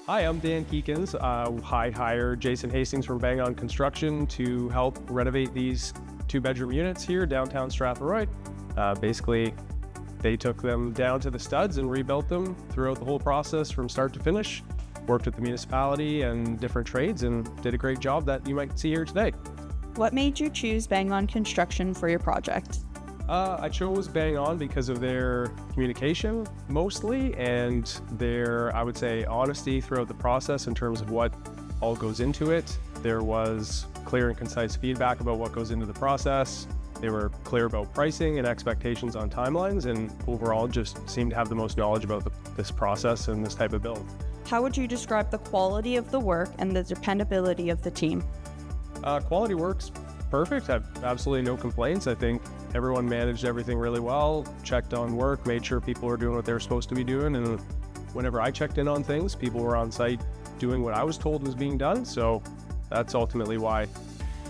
Hi, I'm Dan Kiekens. I hired Jason Hastings from Bang On Construction to help renovate these two-bedroom units here downtown Strathroy. Basically, they took them down to the studs and rebuilt them throughout the whole process from start to finish. Worked with the municipality and different trades and did a great job that you might see here today. What made you choose Bang On Construction for your project? I chose Bang On because of their communication mostly and their, I would say, honesty throughout the process in terms of what all goes into it. There was clear and concise feedback about what goes into the process. They were clear about pricing and expectations on timelines, and overall just seemed to have the most knowledge about this process and this type of build. How would you describe the quality of the work and the dependability of the team? Quality work's perfect. I have absolutely no complaints. I think everyone managed everything really well, checked on work, made sure people were doing what they were supposed to be doing. And whenever I checked in on things, people were on site doing what I was told was being done. So that's ultimately why.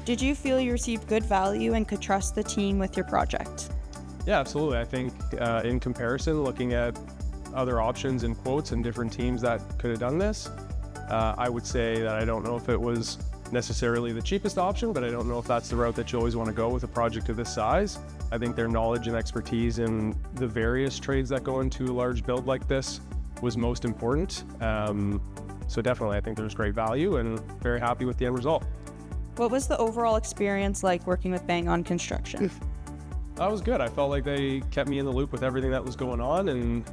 Did you feel you received good value and could trust the team with your project? Yeah, absolutely. I think in comparison, looking at other options and quotes and different teams that could have done this, I would say that I don't know if it was necessarily the cheapest option, but I don't know if that's the route that you always want to go with a project of this size. I think their knowledge and expertise in the various trades that go into a large build like this was most important. So definitely, I think there's great value and very happy with the end result. What was the overall experience like working with Bang On Construction? That was good. I felt like they kept me in the loop with everything that was going on, and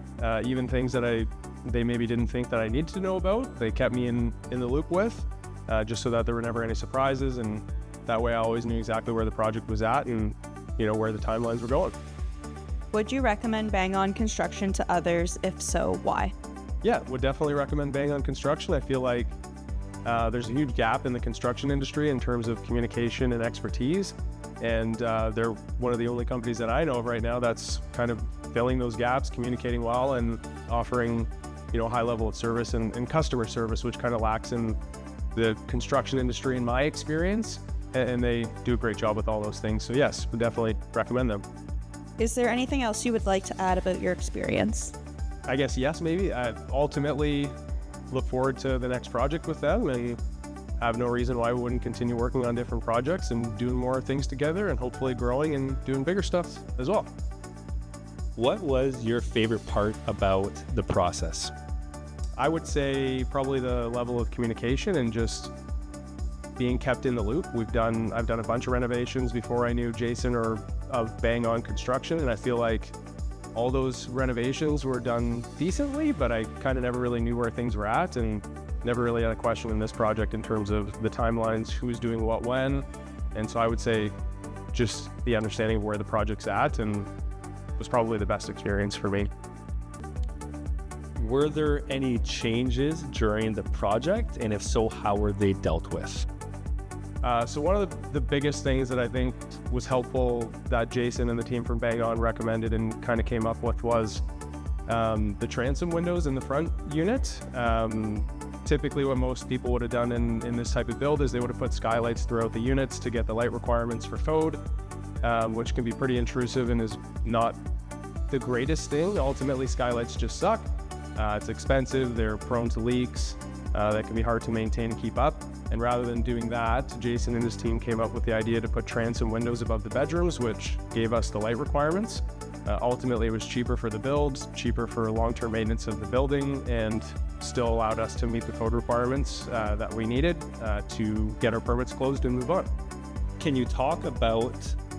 even things that they maybe didn't think that I needed to know about, they kept me in the loop with. Just so that there were never any surprises, and that way I always knew exactly where the project was at and where the timelines were going. Would you recommend Bang On Construction to others? If so, why? Yeah, would definitely recommend Bang On Construction. I feel like there's a huge gap in the construction industry in terms of communication and expertise, and they're one of the only companies that I know of right now that's kind of filling those gaps, communicating well, and offering high level of service and customer service, which kind of lacks in the construction industry in my experience, and they do a great job with all those things. So yes, would definitely recommend them. Is there anything else you would like to add about your experience? I guess yes, maybe. I ultimately look forward to the next project with them and have no reason why we wouldn't continue working on different projects and doing more things together and hopefully growing and doing bigger stuff as well. What was your favorite part about the process? I would say probably the level of communication and just being kept in the loop. I've done a bunch of renovations before I knew Jason or of Bang On Construction, and I feel like all those renovations were done decently, but I kind of never really knew where things were at and never really had a question in this project in terms of the timelines, who's doing what when. And so I would say just the understanding of where the project's at and was probably the best experience for me. Were there any changes during the project, and if so, how were they dealt with? So one of the biggest things that I think was helpful that Jason and the team from Bang On recommended and kind of came up with was the transom windows in the front unit. Typically what most people would have done in this type of build is they would have put skylights throughout the units to get the light requirements for code, which can be pretty intrusive and is not the greatest thing. Ultimately, skylights just suck. It's expensive, they're prone to leaks, that can be hard to maintain and keep up. And rather than doing that, Jason and his team came up with the idea to put transom windows above the bedrooms, which gave us the light requirements. Ultimately, it was cheaper for the build, cheaper for long-term maintenance of the building, and still allowed us to meet the code requirements that we needed to get our permits closed and move on. Can you talk about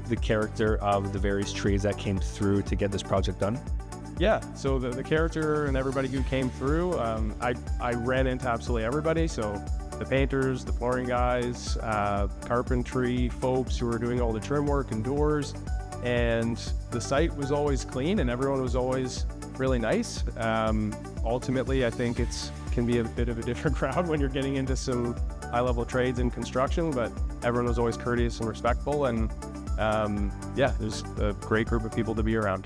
the character of the various trades that came through to get this project done? Yeah, so the character and everybody who came through, I ran into absolutely everybody. So the painters, the flooring guys, carpentry folks who were doing all the trim work and doors, and the site was always clean and everyone was always really nice. Ultimately, I think it can be a bit of a different crowd when you're getting into some high-level trades in construction, but everyone was always courteous and respectful, and yeah, it was a great group of people to be around.